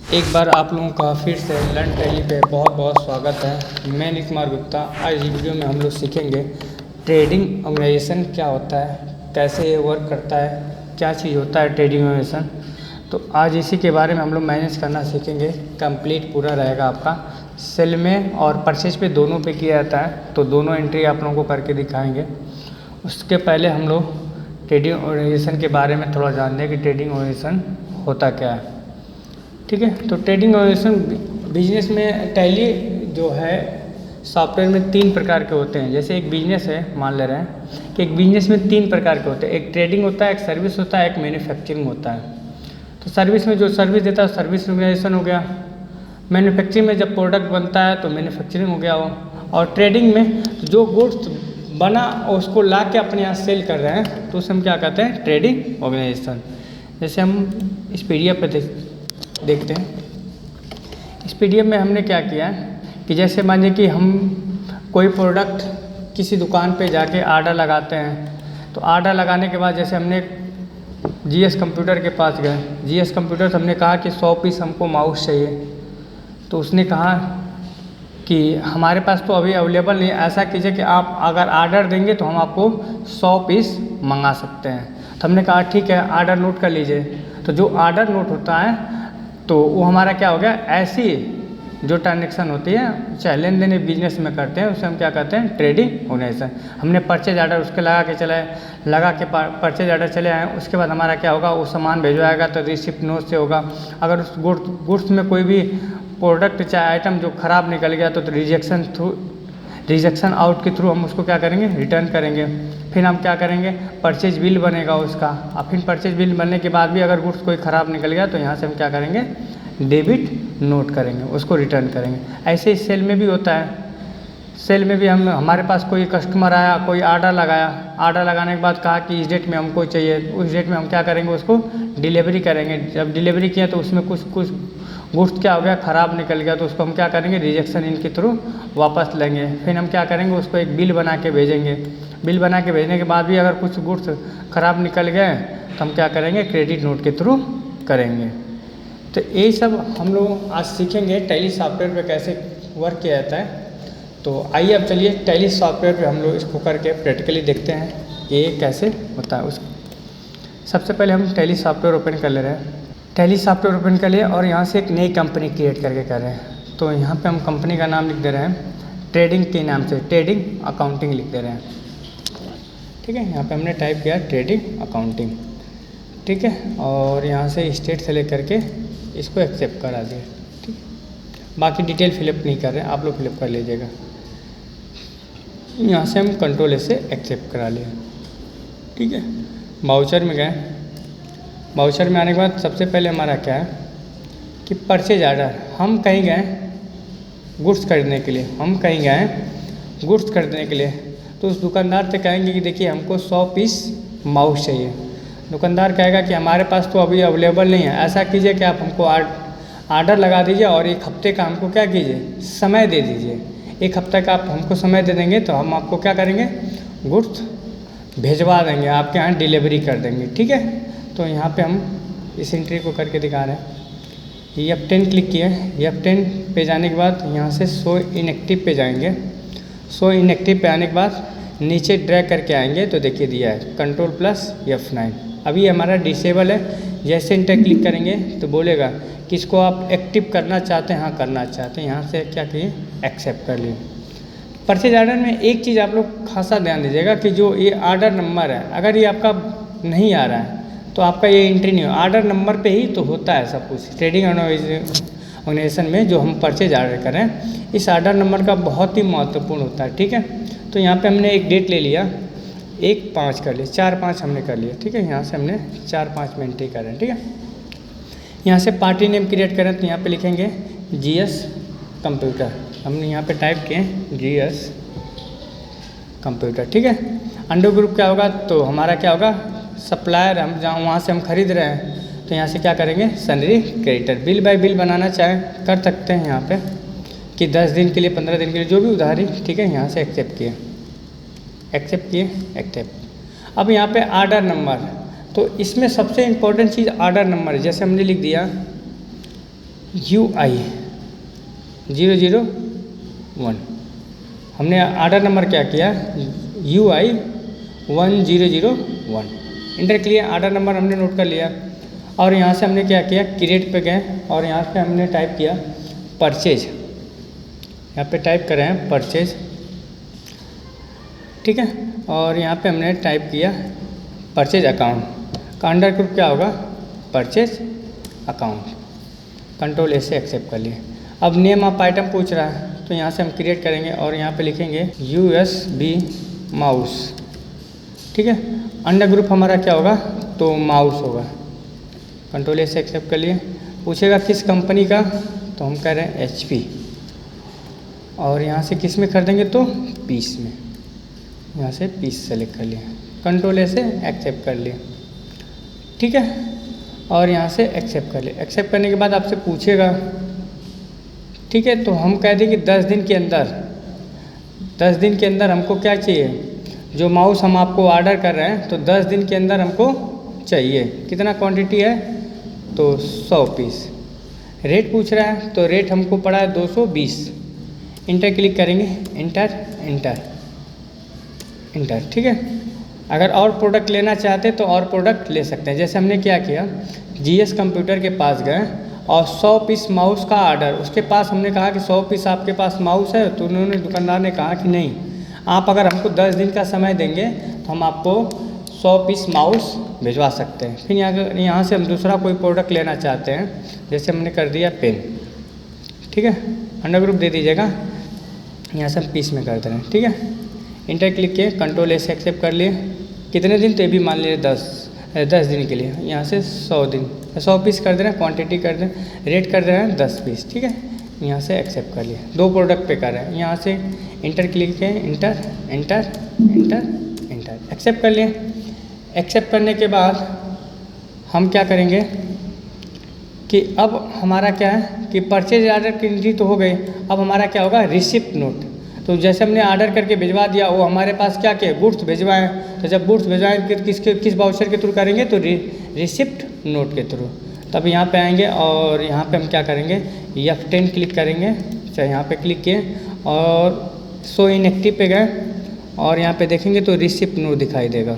एक बार आप लोगों का फिर से लर्न टैली पे बहुत बहुत स्वागत है। मैं नील कुमार गुप्ता। आज इस वीडियो में हम लोग सीखेंगे ट्रेडिंग ऑर्गेनाइजेशन क्या होता है, कैसे ये वर्क करता है, क्या चीज़ होता है ट्रेडिंग ऑर्गेनाइजेशन। तो आज इसी के बारे में हम लोग मैनेज करना सीखेंगे। कंप्लीट पूरा रहेगा आपका। सेल में और परचेज पे दोनों पे किया जाता है, तो दोनों एंट्री आप लोगों को करके दिखाएंगे। उसके पहले हम लोग ट्रेडिंग ऑर्गेनाइजेशन के बारे में थोड़ा जान लें कि ट्रेडिंग ऑर्गेनाइजेशन होता क्या है। ठीक है, तो ट्रेडिंग ऑर्गेनाइजेशन बिजनेस में टैली जो है सॉफ्टवेयर में 3 प्रकार के होते हैं। जैसे एक बिजनेस है, मान ले रहे हैं कि एक बिजनेस में 3 प्रकार के होते हैं। एक ट्रेडिंग होता है, एक सर्विस होता है, एक मैन्युफैक्चरिंग होता है। तो सर्विस में जो सर्विस देता है सर्विस ऑर्गेनाइजेशन हो गया। मैन्युफैक्चरिंग में जब प्रोडक्ट बनता है तो मैन्युफैक्चरिंग हो गया वो। और ट्रेडिंग में जो गुड्स बना उसको ला के अपने यहाँ सेल कर रहे हैं तो उसे हम क्या कहते हैं, ट्रेडिंग ऑर्गेनाइजेशन। जैसे हम इस PDF पे देखते हैं। इस PDF में हमने क्या किया है कि जैसे मानिए कि हम कोई प्रोडक्ट किसी दुकान पे जाके ऑर्डर लगाते हैं, तो ऑर्डर लगाने के बाद जैसे हमने GS कंप्यूटर के पास गए, GS कंप्यूटर से हमने कहा कि 100 पीस हमको माउस चाहिए। तो उसने कहा कि हमारे पास तो अभी अवेलेबल नहीं है, ऐसा कीजिए कि आप अगर ऑर्डर देंगे तो हम आपको 100 पीस मंगा सकते हैं। तो हमने कहा ठीक है, ऑर्डर नोट कर लीजिए। तो जो ऑर्डर नोट होता है तो वो हमारा क्या हो गया, ऐसी जो ट्रांजेक्शन होती है चाहे लेन देन बिजनेस में करते हैं उसे हम क्या कहते हैं, ट्रेडिंग ऑर्गेनाइजेशन। हमने परचेज ऑर्डर उसके लगा के परचेज ऑर्डर चले आए, उसके बाद हमारा क्या होगा, वो सामान भिजवाएगा तो रिसिप्ट नोट से होगा। अगर उस गुड्स में कोई भी प्रोडक्ट चाहे आइटम जो ख़राब निकल गया तो रिजेक्शन आउट के थ्रू हम उसको क्या करेंगे, रिटर्न करेंगे। फिर हम क्या करेंगे, परचेज बिल बनेगा उसका। और फिर परचेज बिल बनने के बाद भी अगर गुड्स कोई ख़राब निकल गया तो यहाँ से हम क्या करेंगे, डेबिट नोट करेंगे, उसको रिटर्न करेंगे। ऐसे ही सेल में भी होता है। सेल में भी हमारे पास कोई कस्टमर आया, कोई ऑर्डर लगाया, ऑर्डर लगाने के बाद कहा कि इस डेट में हमको चाहिए, उस डेट में हम क्या करेंगे, उसको डिलीवरी करेंगे। जब डिलीवरी किया तो उसमें कुछ गुड्स क्या हो गया, ख़राब निकल गया तो उसको हम क्या करेंगे, रिजेक्शन इनके थ्रू वापस लेंगे। फिर हम क्या करेंगे, उसको एक बिल बना के भेजेंगे। बिल बना के भेजने के बाद भी अगर कुछ गुड्स ख़राब निकल गए तो हम क्या करेंगे, क्रेडिट नोट के थ्रू करेंगे। तो यही सब हम लोग आज सीखेंगे टैली सॉफ्टवेयर पे कैसे वर्क किया जाता है। तो आइए अब चलिए टैली सॉफ्टवेयर पे हम लोग इसको करके प्रैक्टिकली देखते हैं कि ये कैसे होता है। उसको सबसे पहले हम टैली सॉफ्टवेयर ओपन कर ले रहे हैं। टैली सॉफ्टवेयर ओपन कर लिए और यहाँ से एक नई कंपनी क्रिएट करके कर रहे हैं। तो यहाँ पे हम कंपनी का नाम लिख दे रहे हैं ट्रेडिंग के नाम से, ट्रेडिंग अकाउंटिंग लिख दे रहे हैं। ठीक है, यहाँ पे हमने टाइप किया ट्रेडिंग अकाउंटिंग। ठीक है, और यहाँ से स्टेट से लेकर के इसको एक्सेप्ट करा दिए। ठीक, बाकी डिटेल फिलअप नहीं कर रहे हैं, आप लोग फिलअप कर लीजिएगा। यहाँ से हम कंट्रोल से एक्सेप्ट करा लिए। ठीक है, वाउचर में गए। वाउचर में आने के बाद सबसे पहले हमारा क्या है कि परचेज ऑर्डर। हम कहीं गए गुड्स खरीदने के लिए, तो उस दुकानदार से कहेंगे कि देखिए हमको 100 पीस माउस चाहिए। दुकानदार कहेगा कि हमारे पास तो अभी अवेलेबल नहीं है, ऐसा कीजिए कि आप हमको ऑर्डर लगा दीजिए और 1 हफ्ते का हमको क्या कीजिए, समय दे दीजिए। 1 हफ्ते का आप हमको समय दे देंगे तो हम आपको क्या करेंगे, गुड्स भिजवा देंगे, आपके यहाँ डिलीवरी कर देंगे। ठीक है, तो यहाँ पे हम इस एंट्री को करके दिखा रहे हैं। F10 क्लिक किए। F10 पे जाने के बाद यहाँ से शो इनएक्टिव पे जाएंगे। शो इनएक्टिव पे आने के बाद नीचे ड्रैग करके आएंगे तो देखिए दिया है Ctrl+F9। अभी हमारा डिसेबल है। जैसे इंटर क्लिक करेंगे तो बोलेगा कि इसको आप एक्टिव करना चाहते हैं, हाँ करना चाहते हैं। यहाँ से क्या किए, एक्सेप्ट कर लिए। परचेज ऑर्डर में एक चीज़ आप लोग खासा ध्यान दीजिएगा कि जो ये ऑर्डर नंबर है, अगर ये आपका नहीं आ रहा है तो आपका ये एंट्री नहीं हो। ऑर्डर नंबर पे ही तो होता है सब कुछ। ट्रेडिंग ऑर्गेनाइजेशन में जो हम परचेज ऑर्डर करें, इस ऑर्डर नंबर का बहुत ही महत्वपूर्ण होता है। ठीक है, तो यहाँ पे हमने एक डेट ले लिया, 1/5 कर लिया, 4/5 हमने कर लिया। ठीक है, यहाँ से हमने 4/5 में एंट्री करें। ठीक है, यहाँ से पार्टी नेम क्रिएट करें तो यहाँ पे लिखेंगे GS कंप्यूटर। हमने यहाँ पे टाइप किए GS कंप्यूटर। ठीक है, अंडर ग्रुप क्या होगा, तो हमारा क्या होगा, सप्लायर। हम जहाँ वहाँ से हम खरीद रहे हैं तो यहाँ से क्या करेंगे, sundry creditor. Bill by bill बनाना चाहें कर सकते हैं यहाँ पे कि 10 दिन के लिए, 15 दिन के लिए, जो भी उधारी। ठीक है, यहाँ से एक्सेप्ट किए, एक्सेप्ट। अब यहाँ पे ऑर्डर नंबर, तो इसमें सबसे इम्पोर्टेंट चीज़ ऑर्डर नंबर है। जैसे हमने लिख दिया UI 001। हमने ऑर्डर नंबर क्या किया, UI 1001। इंटर किया, ऑर्डर नंबर हमने नोट कर लिया और यहाँ से हमने क्या किया, क्रिएट पे गए और यहाँ पे हमने टाइप किया परचेज। यहाँ पे टाइप कर रहे हैं परचेज, ठीक है। और यहाँ पे हमने टाइप किया परचेज अकाउंट का अंडर ग्रुप क्या होगा, परचेज अकाउंट। कंट्रोल ए से एक्सेप्ट कर लिए। अब नेम ऑफ आइटम पूछ रहा है तो यहाँ से हम क्रिएट करेंगे और यहाँ पे लिखेंगे USB माउस, ठीक है। अंडर ग्रुप हमारा क्या होगा, तो माउस होगा। कंट्रोल ए से एक्सेप्ट कर लिए। पूछेगा किस कंपनी का, तो हम कह रहे हैं HP। और यहाँ से किस में खरीदेंगे, तो पीस में। यहाँ से पीस सेलेक्ट कर लिए, कंट्रोल ए से एक्सेप्ट कर लिए, ठीक है। और यहाँ से एक्सेप्ट कर लिए। एक्सेप्ट करने के बाद आपसे पूछेगा, ठीक है, तो हम कह देंगे 10 दिन के अंदर, 10 दिन के अंदर हमको क्या चाहिए, जो माउस हम आपको ऑर्डर कर रहे हैं तो 10 दिन के अंदर हमको चाहिए। कितना क्वांटिटी है, तो 100 पीस। रेट पूछ रहा है तो रेट हमको पड़ा है 220। इंटर क्लिक करेंगे, इंटर इंटर इंटर, ठीक है। अगर और प्रोडक्ट लेना चाहते तो और प्रोडक्ट ले सकते हैं। जैसे हमने क्या किया, GS कंप्यूटर के पास गए और 100 पीस माउस का ऑर्डर, उसके पास हमने कहा कि 100 पीस आपके पास माउस है, तो उन्होंने, दुकानदार ने कहा कि नहीं, आप अगर हमको 10 दिन का समय देंगे तो हम आपको 100 पीस माउस भिजवा सकते हैं। फिर यहाँ से हम दूसरा कोई प्रोडक्ट लेना चाहते हैं, जैसे हमने कर दिया पेन, ठीक है। अंडर ग्रुप दे दीजिएगा, यहाँ से हम पीस में कर दे रहे हैं, ठीक है। इंटर क्लिक किए, कंट्रोल ए से एक्सेप्ट कर लिए। कितने दिन, तो ये भी मान लीजिए 10 दिन के लिए। यहाँ से 100 दिन, 100 पीस कर दे रहे हैं, क्वांटिटी कर दें, रेट कर दे रहे हैं 10 पीस, ठीक है। यहाँ से एक्सेप्ट कर लिए। 2 प्रोडक्ट पे कर रहे हैं। यहाँ से इंटर क्लिक किए, enter enter enter enter, accept कर लिए। एक्सेप्ट करने के बाद हम क्या करेंगे कि अब हमारा क्या है कि परचेज ऑर्डर की एंट्री तो हो गई। अब हमारा क्या होगा, रिसिप्ट नोट। तो जैसे हमने ऑर्डर करके भिजवा दिया, वो हमारे पास क्या किया, गुड्स भिजवाएं। तो जब गुड्स भिजवाएं किस वाउचर के थ्रू करेंगे, तो रिसिप्ट नोट के थ्रू। तब यहाँ पे आएंगे और यहाँ पे हम क्या करेंगे, F10 क्लिक करेंगे। चाहे यहाँ पे क्लिक किए और शो इन एक्टिव पे गए और यहाँ पे देखेंगे तो रिसिप्ट नोट दिखाई देगा,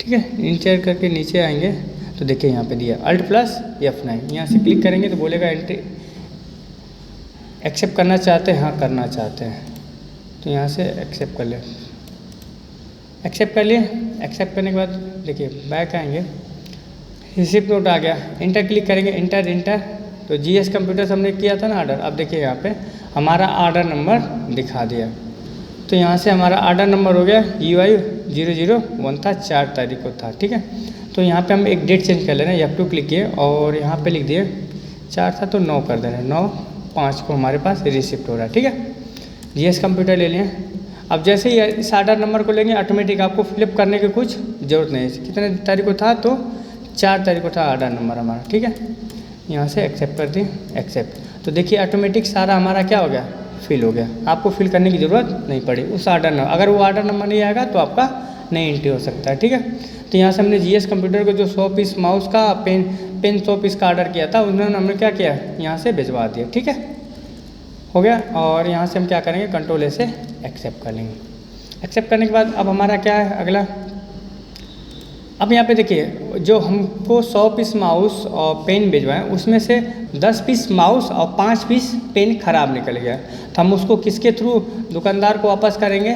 ठीक है। नीचे करके नीचे आएंगे तो देखिए यहाँ पे दिया Alt+F9। यहाँ से क्लिक करेंगे तो बोलेगा एंट्री एक्सेप्ट करना चाहते हैं, हाँ करना चाहते हैं, तो यहाँ से एक्सेप्ट कर ले। एक्सेप्ट कर लिए। एक्सेप्ट करने के बाद देखिए बैक आएंगे, रिसिप्ट नोट आ गया। इंटर क्लिक करेंगे, इंटर इंटर, तो GS कंप्यूटर से हमने किया था ना ऑर्डर। अब देखिए यहाँ पे हमारा ऑर्डर नंबर दिखा दिया। तो यहाँ से हमारा ऑर्डर नंबर हो गया UI 001 था, 4 तारीख को था, ठीक है। तो यहाँ पे हम एक डेट चेंज कर ले रहे हैं, F2 क्लिक किए और यहाँ पे लिख दिए 4 था तो 9 कर दे रहे हैं, 9/5 को हमारे पास रिसिप्ट हो रहा है, ठीक है। GS कंप्यूटर ले लिए। अब जैसे ही इस ऑर्डर नंबर को लेंगे, ऑटोमेटिक आपको फिलअप करने की कुछ ज़रूरत नहीं है। कितने तारीख को था, तो 4 तारीख को था ऑर्डर नंबर हमारा, ठीक है। यहाँ से एक्सेप्ट कर दिए, एक्सेप्ट। तो देखिए ऑटोमेटिक सारा हमारा क्या हो गया, फिल हो गया। आपको फिल करने की ज़रूरत नहीं पड़ी उस ऑर्डर नंबर। अगर वो ऑर्डर नंबर नहीं आएगा तो आपका नहीं एंट्री हो सकता है, ठीक है। तो यहाँ से हमने GS कंप्यूटर को जो 100 पीस माउस का, पेन 100 पीस का ऑर्डर किया था, उन्होंने हमने क्या किया, यहाँ से भिजवा दिया, ठीक है, हो गया। और यहाँ से हम क्या करेंगे, कंट्रोल ए से एक्सेप्ट कर लेंगे। एक्सेप्ट करने के बाद अब हमारा क्या है अगला, अब यहाँ पे देखिए जो हमको 100 पीस माउस और पेन भिजवाएं, उसमें से 10 पीस माउस और 5 पीस पेन खराब निकल गया। तो हम उसको किसके थ्रू दुकानदार को वापस करेंगे,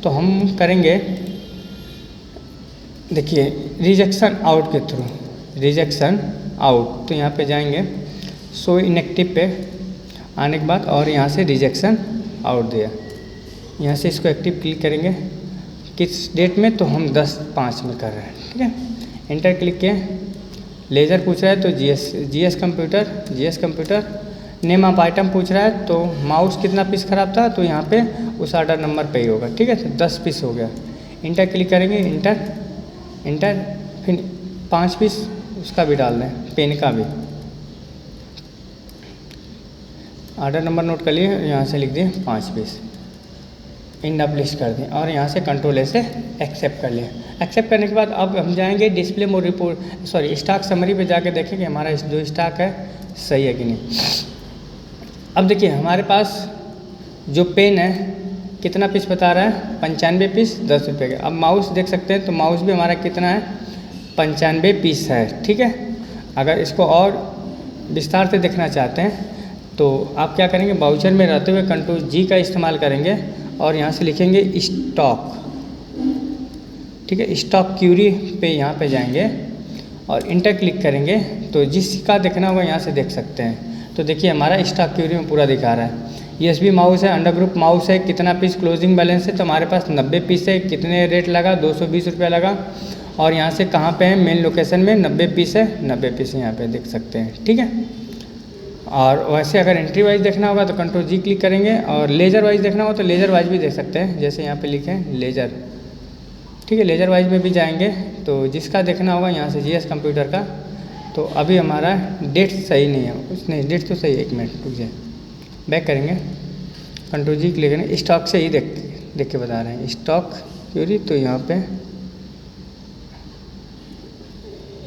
तो हम करेंगे देखिए रिजेक्शन आउट के थ्रू, रिजेक्शन आउट। तो यहाँ पे जाएंगे, शो इनएक्टिव पे आने के बाद और यहाँ से रिजेक्शन आउट दिया। यहाँ से इसको एक्टिव क्लिक करेंगे, किस डेट में, तो हम 10/5 में कर रहे हैं, ठीक है। इंटर क्लिक किए। लेज़र पूछ रहा है तो GS computer. Name of item पूछ रहा है तो माउस कितना पीस ख़राब था, तो यहाँ पे उस ऑर्डर नंबर पे ही होगा, ठीक है। तो 10 पीस हो गया। इंटर क्लिक करेंगे, इंटर, फिर 5 पीस उसका भी डाल दें, पेन का भी। ऑर्डर नंबर नोट कर लिए, यहाँ से लिख दिए 5 पीस। इंड लिस्ट कर दें और यहाँ से कंट्रोल ए से एक्सेप्ट कर लें। एक्सेप्ट करने के बाद अब हम जाएंगे display mode report stock summary पे जाके देखें कि हमारा जो स्टॉक है सही है कि नहीं। अब देखिए हमारे पास जो पेन है कितना पीस बता रहा है, 95 पीस 10 रुपये के। अब माउस देख सकते हैं तो माउस भी हमारा कितना है, 95 पीस है। ठीक है, अगर इसको और विस्तार से देखना चाहते हैं तो आप क्या करेंगे, बाउचर में रहते हुए कंट्रोल जी का इस्तेमाल करेंगे और यहाँ से लिखेंगे स्टॉक। ठीक है, स्टॉक क्यूरी पे यहाँ पे जाएंगे और इंटर क्लिक करेंगे तो जिसका देखना होगा यहाँ से देख सकते हैं। तो देखिए हमारा स्टॉक क्यूरी में पूरा दिखा रहा है। USB माउस है, अंडर ग्रुप माउस है, कितना पीस क्लोजिंग बैलेंस है, तो हमारे पास 90 पीस है। कितने रेट लगा, 220 रुपया लगा। और यहाँ से कहाँ पे है, मेन लोकेशन में 90 पीस है, 90 पीस यहाँ पे देख सकते हैं। ठीक है, और वैसे अगर एंट्री वाइज देखना होगा तो कंट्रोल जी क्लिक करेंगे और लेज़र वाइज देखना हो तो लेज़र वाइज भी देख सकते हैं, जैसे यहाँ पे लिखे हैं लेज़र। ठीक है, लेज़र वाइज में भी जाएंगे तो जिसका देखना होगा यहाँ से GS कंप्यूटर का। तो अभी हमारा डेट सही नहीं है, कुछ नहीं, डेट तो सही है, 1 मिनट रुक जाए, बैक करेंगे, कंट्रोल जी क्लिक करेंगे। स्टॉक से ही देख के बता रहे हैं, स्टॉक क्यूरी। तो यहाँ पे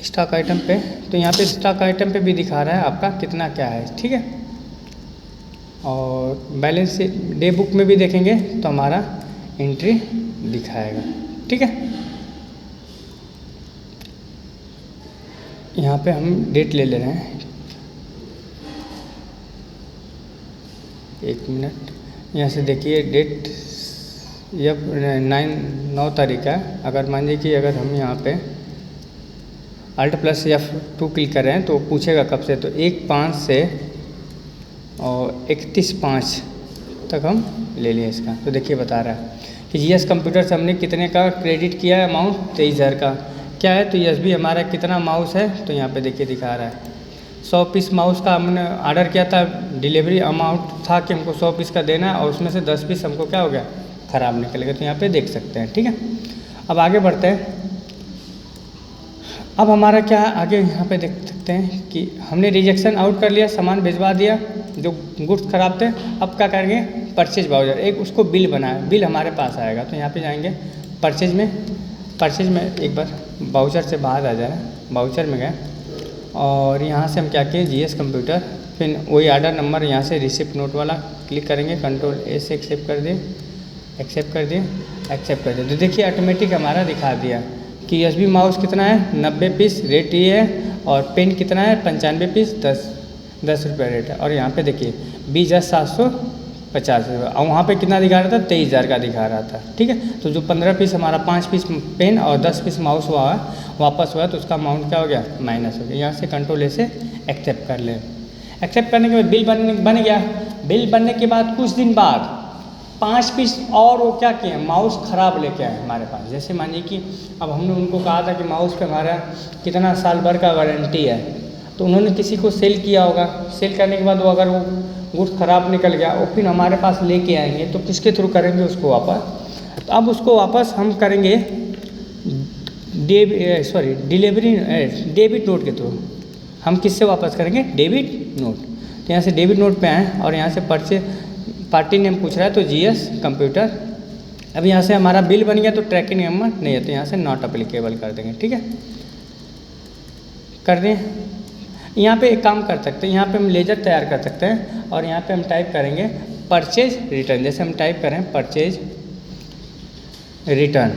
स्टॉक आइटम पे, तो यहाँ पे स्टॉक आइटम पे भी दिखा रहा है आपका कितना क्या है। ठीक है, और बैलेंस डे बुक में भी देखेंगे तो हमारा एंट्री दिखाएगा। ठीक है, यहाँ पे हम डेट ले रहे हैं, 1 मिनट। यहाँ से देखिए डेट यह 9 तारीख है। अगर मान लीजिए कि अगर हम यहाँ पे Alt+F2 क्लिक कर रहे हैं तो पूछेगा कब से, तो 1/5 से और 31/5 तक हम ले लिए इसका। तो देखिए बता रहा है कि GS कंप्यूटर से हमने कितने का क्रेडिट किया है, अमाउंट 23,000 का क्या है। तो USB हमारा कितना माउस है, तो यहाँ पे देखिए दिखा रहा है 100 पीस माउस का हमने ऑर्डर किया था। डिलीवरी अमाउंट था कि हमको 100 पीस का देना है और उसमें से 10 पीस हमको क्या हो गया, ख़राब निकल गया। तो यहाँ पे देख सकते हैं। ठीक है, अब आगे बढ़ते हैं। अब हमारा क्या है, आगे यहाँ पे देख सकते हैं कि हमने रिजेक्शन आउट कर लिया, सामान भिजवा दिया, जो गुड्स ख़राब थे। अब क्या करेंगे, परचेज बाउचर, एक उसको बिल बनाया, बिल हमारे पास आएगा। तो यहाँ पे जाएंगे परचेज में एक बार बाउचर से बाहर आ जाए, बाउचर में गए और यहाँ से हम क्या किए, GS कंप्यूटर, फिर वही ऑर्डर नंबर यहाँ से रिसिप्ट नोट वाला क्लिक करेंगे, कंट्रोल ए से एक्सेप्ट कर दिए, एक्सेप्ट कर दिए। तो देखिए ऑटोमेटिक हमारा दिखा दिया कि USB माउस कितना है, 90 पीस रेट ये है, और पेन कितना है, 95 पीस 10 रुपये रेट है। और यहाँ पे देखिए 20,750 रुपये, और वहाँ पे कितना दिखा रहा था, 23,000 का दिखा रहा था। ठीक है, तो जो 15 पीस हमारा 5 पीस पेन और 10 पीस माउस हुआ है वापस हुआ, तो उसका अमाउंट क्या हो गया, माइनस हो गया। यहाँ से कंट्रोल ए से एक्सेप्ट कर लें। एक्सेप्ट करने के बाद बिल बन गया। बिल बनने के बाद कुछ दिन बाद 5 पीस और वो क्या किए, माउस ख़राब लेके आए हमारे पास। जैसे मानिए कि अब हमने उनको कहा था कि माउस पे हमारा कितना साल भर का वारंटी है, तो उन्होंने किसी को सेल किया होगा। सेल करने के बाद वो अगर वो गुड्स ख़राब निकल गया, वो फिर हमारे पास लेके आएंगे, तो किसके थ्रू करेंगे उसको वापस। तो अब उसको वापस हम करेंगे डेबिट नोट के थ्रू। हम किससे वापस करेंगे, डेबिट नोट। तो यहाँ से डेबिट नोट पे आए और यहाँ से पार्टी नेम पूछ रहा है, तो GS कंप्यूटर। अब यहाँ से हमारा बिल बन गया, तो ट्रैकिंग नंबर नहीं है, तो यहाँ से नॉट अप्लीकेबल कर देंगे। ठीक है, कर दें। यहाँ पे एक काम कर सकते हैं, यहाँ पे हम लेजर तैयार कर सकते हैं और यहाँ पे हम टाइप करेंगे परचेज रिटर्न। जैसे हम टाइप करें परचेज रिटर्न,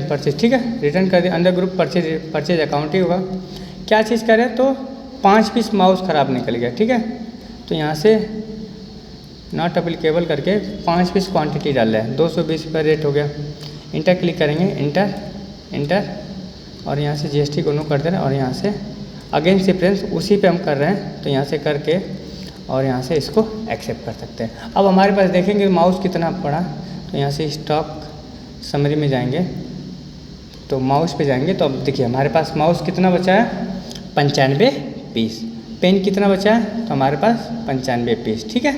परचेज। ठीक है, रिटर्न कर दिया। अंडर ग्रुप परचेज अकाउंट ही होगा। क्या चीज़ करें, तो 5 पीस माउस ख़राब निकल गया। ठीक है, तो यहाँ से नॉट अप्लीकेबल करके 5 पीस क्वांटिटी डाल रहे हैं, 220 रुपये रेट हो गया। इंटर क्लिक करेंगे, इंटर और यहाँ से GST को नो कर दे रहे हैं और यहाँ से अगेन सिफ्रेंस उसी पे हम कर रहे हैं, तो यहाँ से करके और यहाँ से इसको एक्सेप्ट कर सकते हैं। अब हमारे पास देखेंगे माउस कितना पड़ा, तो यहाँ से स्टॉक समरी में जाएंगे, तो माउस पे जाएंगे, तो अब देखिए हमारे पास माउस कितना बचा है, 95 पीस। पेन कितना बचा है, तो हमारे पास 95 पीस। ठीक है,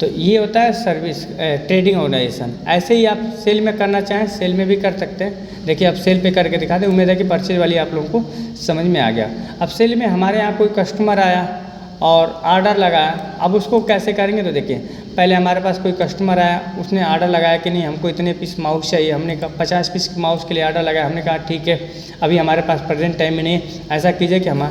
तो ये होता है सर्विस ट्रेडिंग ऑर्गेनाइजेशन। ऐसे ही आप सेल में करना चाहें, सेल में भी कर सकते हैं। देखिए आप सेल पे करके दिखा दें, उम्मीद है कि परचेज वाली आप लोगों को समझ में आ गया। अब सेल में हमारे यहाँ कोई कस्टमर आया और ऑर्डर लगाया। अब उसको कैसे करेंगे तो देखिए, पहले हमारे पास कोई कस्टमर आया, उसने ऑर्डर लगाया कि नहीं हमको इतने पीस माउस चाहिए, हमने कहा 50 पीस माउस के लिए ऑर्डर लगाया। हमने कहा ठीक है, अभी हमारे पास प्रेजेंट टाइम में नहीं है, ऐसा कीजिए कि हम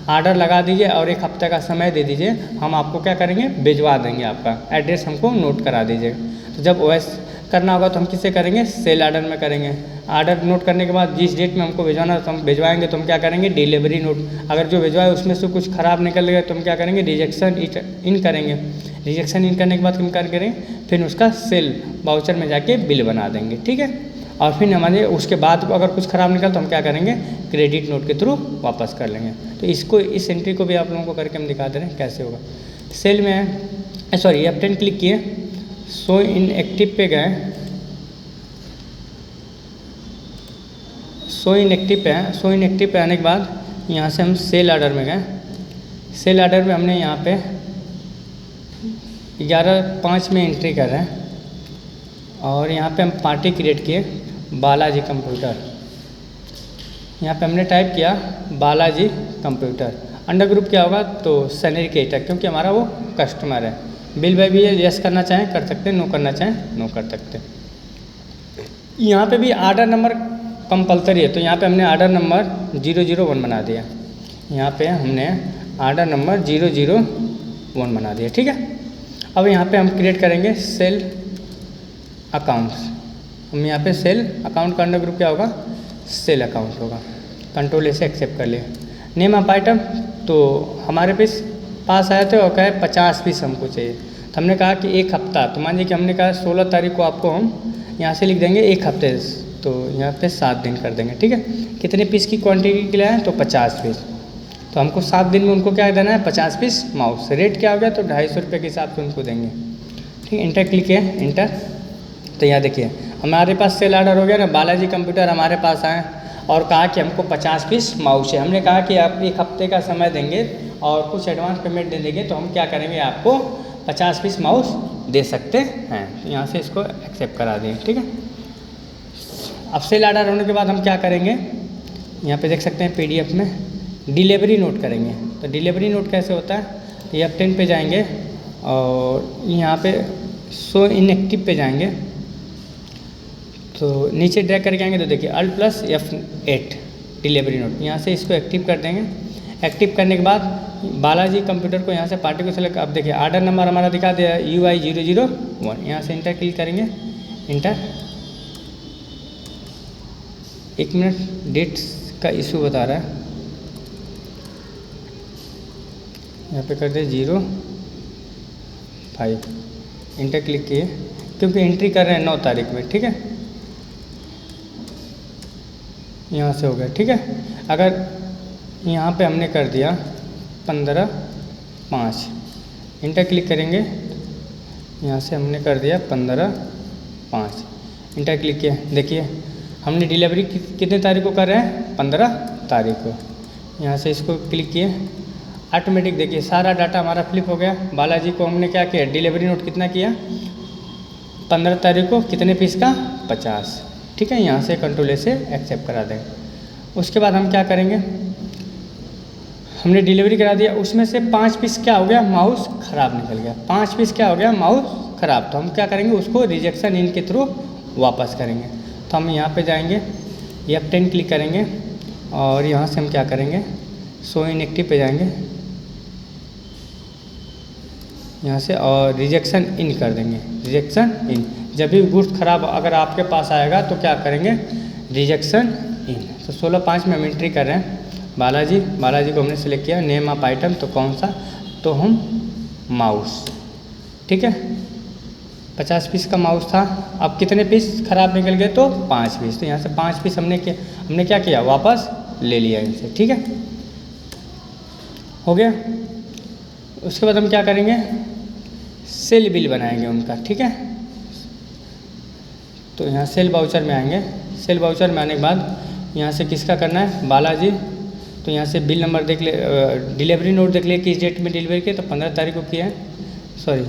ऑर्डर लगा दीजिए और 1 हफ्ते का समय दे दीजिए, हम आपको क्या करेंगे भिजवा देंगे, आपका एड्रेस हमको नोट करा दीजिएगा। तो जब ओएस करना होगा तो हम किससे करेंगे, सेल ऑर्डर में करेंगे। ऑर्डर नोट करने के बाद जिस डेट में हमको भिजवाना है तो हम भिजवाएंगे, तो हम क्या करेंगे डिलीवरी नोट, अगर जो भिजवाए उसमें से कुछ ख़राब निकल गया तो हम क्या करेंगे रिजेक्शन इन करेंगे। रिजेक्शन इन करने के बाद हम क्या करेंगे, फिर उसका सेल वाउचर में जाके बिल बना देंगे, ठीक है। और फिर हमारे उसके बाद अगर कुछ ख़राब निकल तो हम क्या करेंगे क्रेडिट नोट के थ्रू वापस कर लेंगे। तो इसको इस एंट्री को भी आप लोगों को करके हम दिखा दे रहे हैं कैसे होगा। सेल में सॉरी F10 क्लिक किए, शो इन एक्टिव पे गए, शो इन एक्टिव पे हैं। शो इन एक्टिव पे आने के बाद यहाँ से हम सेल ऑर्डर में गए। सेल ऑर्डर में हमने यहाँ पे 11/5 में एंट्री कर रहे हैं और यहाँ पे हम पार्टी क्रिएट किए बालाजी कंप्यूटर। यहाँ पे हमने टाइप किया बालाजी कंप्यूटर। अंडर ग्रुप क्या होगा तो सैलरी क्रिएटर, क्योंकि हमारा वो कस्टमर है। बिल बाय भी यस करना चाहें कर सकते हैं, नो करना चाहें नो कर सकते हैं। यहाँ पे भी ऑर्डर नंबर कंपलसरी है, तो यहाँ पे हमने ऑर्डर नंबर 001 बना दिया। यहाँ पे हमने ऑर्डर नंबर 001 बना दिया, ठीक है। अब यहाँ पे हम क्रिएट करेंगे सेल अकाउंट्स। हम यहाँ पे सेल अकाउंट का अंडर ग्रुप क्या होगा सेल अकाउंट होगा। कंट्रोल से एक्सेप्ट कर लिया। नेम ऑफ आइटम तो हमारे पास आए थे और कहे 50 पीस हमको चाहिए, तो हमने कहा कि 1 हफ्ता, तो मान लीजिए कि हमने कहा 16 तारीख को आपको हम यहाँ से लिख देंगे 1 हफ्ते, तो यहाँ पे 7 दिन कर देंगे, ठीक है। कितने पीस की क्वांटिटी के लिए आए तो 50 पीस, तो हमको 7 दिन में उनको क्या देना है 50 पीस माउस। रेट क्या हो गया तो 250 रुपये के हिसाब से उनको देंगे, ठीक है। इंटर क्लिक किया, इंटर। तो यहाँ देखिए हमारे पास सेल ऑर्डर हो गया ना, बालाजी कंप्यूटर हमारे पास आए और कहा कि हमको 50 पीस माउस है। हमने कहा कि आप 1 हफ्ते का समय देंगे और कुछ एडवांस पेमेंट दे देंगे तो हम क्या करेंगे आपको 50 पीस माउस दे सकते हैं। तो यहाँ से इसको एक्सेप्ट करा दें, ठीक है। अब सेल ऑर्डर होने के बाद हम क्या करेंगे, यहाँ पे देख सकते हैं PDF में डिलीवरी नोट करेंगे। तो डिलीवरी नोट कैसे होता है, तो F10 पे जाएंगे और यहाँ पे शो इनएक्टिव पे जाएंगे, तो नीचे ड्रैग करके आएंगे तो देखिए Alt+F8 डिलीवरी नोट, यहाँ से इसको एक्टिव कर देंगे। एक्टिव करने के बाद बालाजी कंप्यूटर को यहाँ से पार्टी को सेलेक्ट, अब देखिए ऑर्डर नंबर हमारा दिखा दिया UI 001। यहाँ से इंटर क्लिक करेंगे, इंटर। 1 मिनट, डेट का इशू बता रहा है, यहाँ पे कर दे 05। इंटर क्लिक किए क्योंकि एंट्री कर रहे हैं 9 तारीख में, ठीक है। यहाँ से हो गया, ठीक है। अगर यहाँ पे हमने कर दिया 15/5, इंटर क्लिक करेंगे, यहाँ से हमने कर दिया 15/5, इंटर क्लिक किया। देखिए हमने डिलीवरी कितने तारीख को कर रहे हैं 15 तारीख को। यहाँ से इसको क्लिक किए, ऑटोमेटिक देखिए सारा डाटा हमारा फ्लिप हो गया। बालाजी को हमने क्या किया डिलीवरी नोट कितना किया 15 तारीख को, कितने पीस का 50, ठीक है। यहाँ से कंट्रोल से एक्सेप्ट करा देंगे। उसके बाद हम क्या करेंगे, हमने डिलीवरी करा दिया, उसमें से 5 पीस क्या हो गया माउस ख़राब निकल गया। 5 पीस क्या हो गया माउस ख़राब, तो हम क्या करेंगे उसको रिजेक्शन इन के थ्रू वापस करेंगे। तो हम यहाँ पे जाएंगे, F10 क्लिक करेंगे और यहाँ से हम क्या करेंगे शो इन एक्टिव पे जाएंगे यहाँ से और रिजेक्शन इन कर देंगे। रिजेक्शन इन, जब भी गुड्स ख़राब अगर आपके पास आएगा तो क्या करेंगे रिजेक्शन इन। तो 16/5 में हम एंट्री कर रहे हैं बालाजी को हमने सेलेक्ट किया। नेम ऑफ आइटम तो कौन सा, तो हम माउस, ठीक है। 50 पीस का माउस था, अब कितने पीस ख़राब निकल गए तो 5 पीस। तो यहाँ से 5 पीस हमने क्या किया वापस ले लिया इनसे, ठीक है। हो गया। उसके बाद हम क्या करेंगे सेल बिल बनाएंगे उनका, ठीक है। तो यहाँ सेल वाउचर में आएंगे। सेल वाउचर में आने के बाद यहाँ से किसका करना है बालाजी, तो यहाँ से बिल नंबर देख ले, डिलीवरी नोट देख ले किस डेट में डिलीवरी किया, तो 15 तारीख को किया है। सॉरी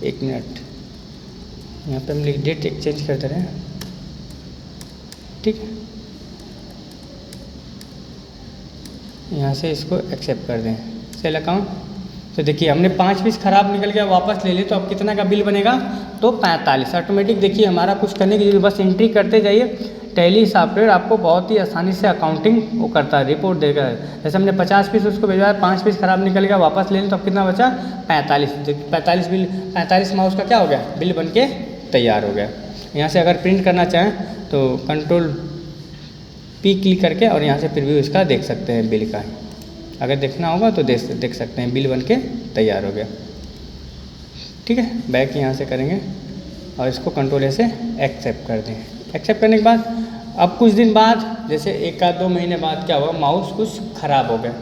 1 मिनट, यहाँ पे हम डेट एक्सचेंज कर दे रहे हैं, ठीक है। यहाँ से इसको एक्सेप्ट कर दें सेल अकाउंट। तो देखिए हमने 5 पीस ख़राब निकल गया, वापस ले लिए, तो अब कितना का बिल बनेगा, तो 45। ऑटोमेटिक देखिए हमारा कुछ करने की जरूरत, बस एंट्री करते जाइए। टैली सॉफ्टवेयर आपको बहुत ही आसानी से अकाउंटिंग वो करता है, रिपोर्ट देगा। जैसे हमने 50 पीस उसको भिजवाया, 5 पीस ख़राब निकल गया, वापस ले लें, तो अब कितना बचा, 45। 45 बिल, 45 माउस का क्या हो गया, बिल बन के तैयार हो गया। यहाँ से अगर प्रिंट करना चाहें तो कंट्रोल P क्लिक करके और यहाँ से प्रीव्यू इसका देख सकते हैं बिल का। अगर देखना होगा तो देख सकते हैं, बिल बन के तैयार हो गया। ठीक है, बैक यहाँ से करेंगे और इसको कंट्रोल A से एक्सेप्ट कर दें। एक्सेप्ट करने के बाद अब कुछ दिन बाद, जैसे 1 या 2 महीने बाद क्या हुआ, माउस कुछ ख़राब हो गया।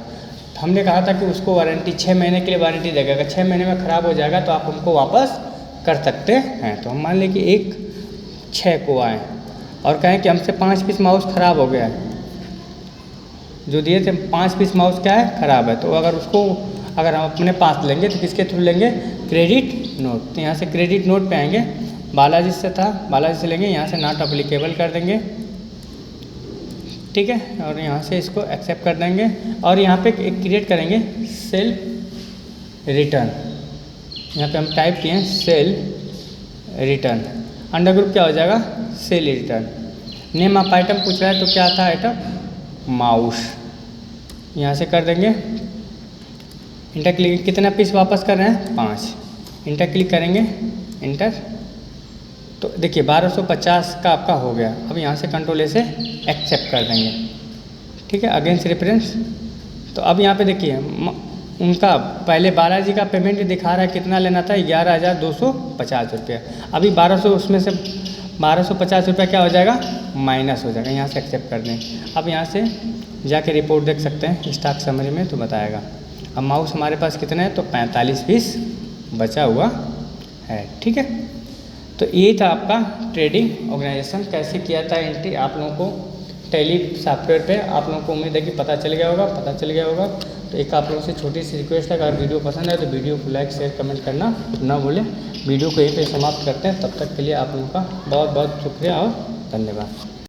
हमने कहा था कि उसको वारंटी 6 महीने के लिए वारंटी देगा, अगर 6 महीने में ख़राब हो जाएगा तो आप उनको वापस कर सकते हैं। तो हम मान लें कि 1/6 को आए और कहें कि हमसे 5 पीस माउस ख़राब हो गया है, जो दिए थे 5 पीस माउस क्या है, ख़राब है। तो अगर हम अपने पास लेंगे तो किसके थ्रू लेंगे, क्रेडिट नोट। तो यहाँ से क्रेडिट नोट पे आएंगे, बालाजी से था, बालाजी से लेंगे, यहाँ से नॉट अप्लीकेबल कर देंगे। ठीक है, और यहाँ से इसको एक्सेप्ट कर देंगे और यहाँ पे एक क्रिएट करेंगे सेल रिटर्न। यहाँ पे हम टाइप किए सेल रिटर्न, अंडर ग्रुप क्या हो जाएगा, cell return. Name of item पूछ रहा है तो क्या था आइटम, माउस। यहाँ से कर देंगे इंटर क्लिक, कितना पीस वापस कर रहे हैं, 5। इंटर क्लिक करेंगे, इंटर, तो देखिए 1250 का आपका हो गया। अब यहाँ से कंट्रोल A से एक्सेप्ट कर देंगे। ठीक है, अगेंस्ट रेफरेंस, तो अब यहाँ पे देखिए उनका पहले बालाजी का पेमेंट दिखा रहा है, कितना लेना था, 11,250 रुपया। अभी 1200, उसमें से 1250 रुपया क्या हो जाएगा, माइनस हो जाएगा। यहाँ से एक्सेप्ट कर दें। अब यहाँ से जाके रिपोर्ट देख सकते हैं स्टॉक समरी में, तो बताएगा। अब माउस हमारे पास कितना है, तो 45 पीस बचा हुआ है। ठीक है, तो ये था आपका ट्रेडिंग ऑर्गेनाइजेशन कैसे किया था एंट्री आप लोगों को टैली सॉफ्टवेयर पे। आप लोगों को उम्मीद है कि पता चल गया होगा। तो एक आप लोगों से छोटी सी रिक्वेस्ट है, अगर वीडियो पसंद है तो वीडियो को लाइक शेयर कमेंट करना ना भूलें। वीडियो को यहीं पे समाप्त करते हैं, तब तक के लिए आप लोगों का बहुत बहुत शुक्रिया और धन्यवाद।